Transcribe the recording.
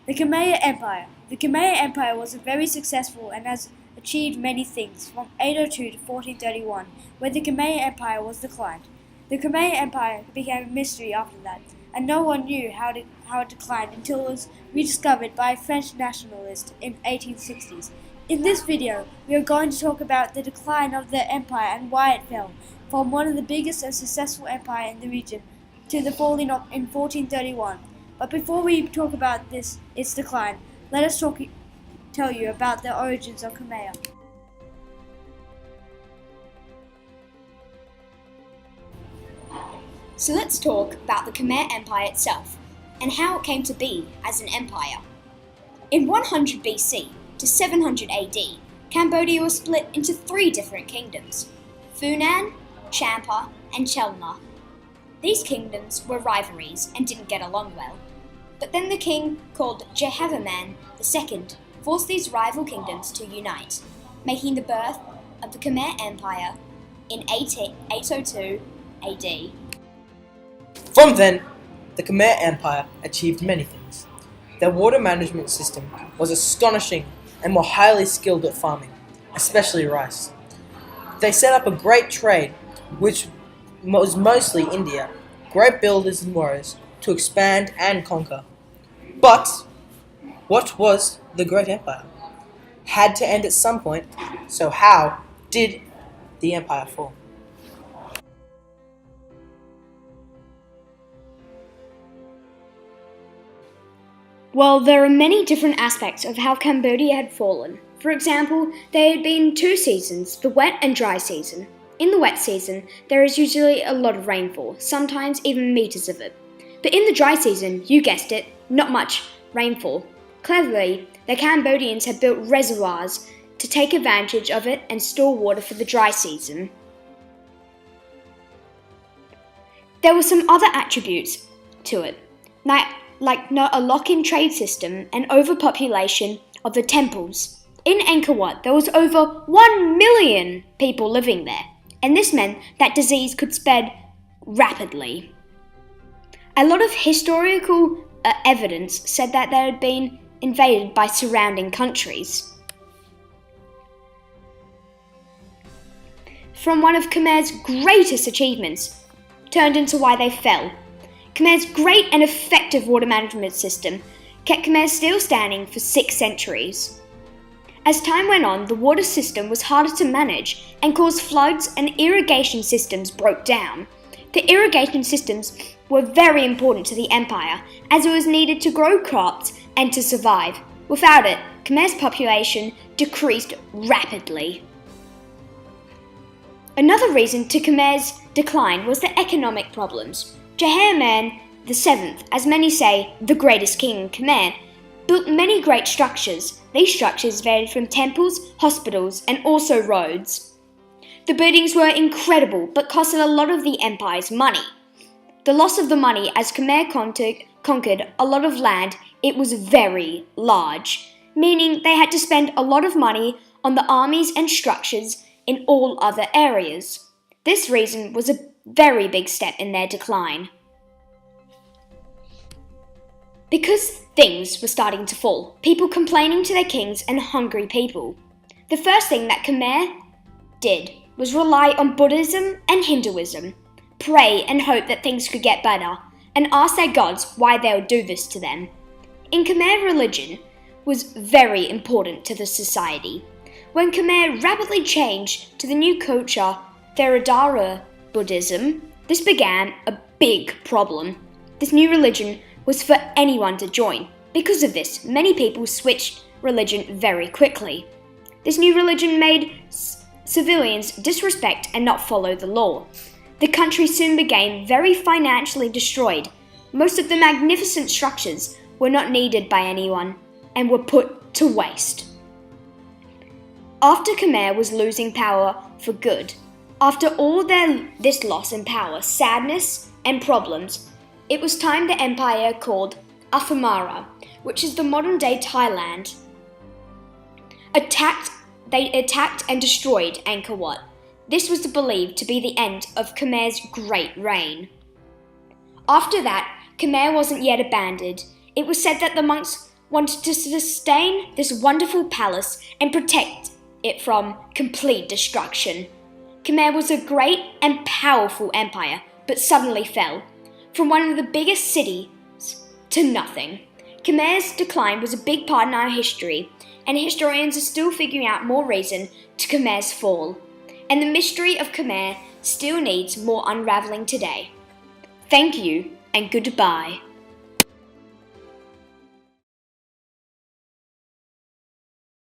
The Khmer Empire. The Khmer Empire was very successful and has achieved many things from 802 to 1431, where the Khmer Empire was declined. The Khmer Empire became a mystery after that, and no one knew how it declined until it was rediscovered by a French nationalist in the 1860s. In this video, we are going to talk about the decline of the empire and why it fell, from one of the biggest and successful empires in the region to the falling of in 1431. But before we talk about its decline, let us tell you about the origins of Khmer. So let's talk about the Khmer Empire itself and how it came to be as an empire. In 100 BC to 700 AD, Cambodia was split into three different kingdoms: Funan, Champa, and Chelna. These kingdoms were rivalries and didn't get along well. But then the king called Jehavarman II forced these rival kingdoms to unite, making the birth of the Khmer Empire in 802 AD. From then, the Khmer Empire achieved many things. Their water management system was astonishing and were highly skilled at farming, especially rice. They set up a great trade, which was mostly India, great builders and warriors to expand and conquer. But what was the Great Empire? Had to end at some point, so how did the empire fall? Well, there are many different aspects of how Cambodia had fallen. For example, there had been two seasons, the wet and dry season. In the wet season, there is usually a lot of rainfall, sometimes even meters of it. But in the dry season, you guessed it, not much rainfall. Cleverly, the Cambodians had built reservoirs to take advantage of it and store water for the dry season. There were some other attributes to it, like not a lock-in trade system and overpopulation of the temples. In Angkor Wat, there was over 1 million people living there, and this meant that disease could spread rapidly. A lot of historical evidence said that they had been invaded by surrounding countries. From one of Khmer's greatest achievements turned into why they fell. Khmer's great and effective water management system kept Khmer still standing for 6 centuries. As time went on, the water system was harder to manage and caused floods, and irrigation systems broke down. The irrigation systems were very important to the empire, as it was needed to grow crops and to survive. Without it, Khmer's population decreased rapidly. Another reason to Khmer's decline was the economic problems. Jehavarman VII, as many say the greatest king in Khmer, built many great structures. These structures varied from temples, hospitals, and also roads. The buildings were incredible, but costed a lot of the empire's money. The loss of the money as Khmer conquered a lot of land, it was very large, meaning they had to spend a lot of money on the armies and structures in all other areas. This reason was a very big step in their decline. Because things were starting to fall, people complaining to their kings and hungry people. The first thing that Khmer did was rely on Buddhism and Hinduism, pray and hope that things could get better, and ask their gods why they would do this to them. In Khmer, religion was very important to the society. When Khmer rapidly changed to the new culture, Theravada Buddhism, this began a big problem. This new religion was for anyone to join. Because of this, many people switched religion very quickly. This new religion made civilians disrespect and not follow the law. The country soon became very financially destroyed. Most of the magnificent structures were not needed by anyone and were put to waste. After Khmer was losing power for good, after all this loss in power, sadness, and problems, it was time the empire called Afamara, which is the modern-day Thailand, They attacked and destroyed Angkor Wat. This was believed to be the end of Khmer's great reign. After that, Khmer wasn't yet abandoned. It was said that the monks wanted to sustain this wonderful palace and protect it from complete destruction. Khmer was a great and powerful empire, but suddenly fell from one of the biggest cities to nothing. Khmer's decline was a big part in our history, and historians are still figuring out more reason to Khmer's fall. And the mystery of Khmer still needs more unraveling today. Thank you and goodbye.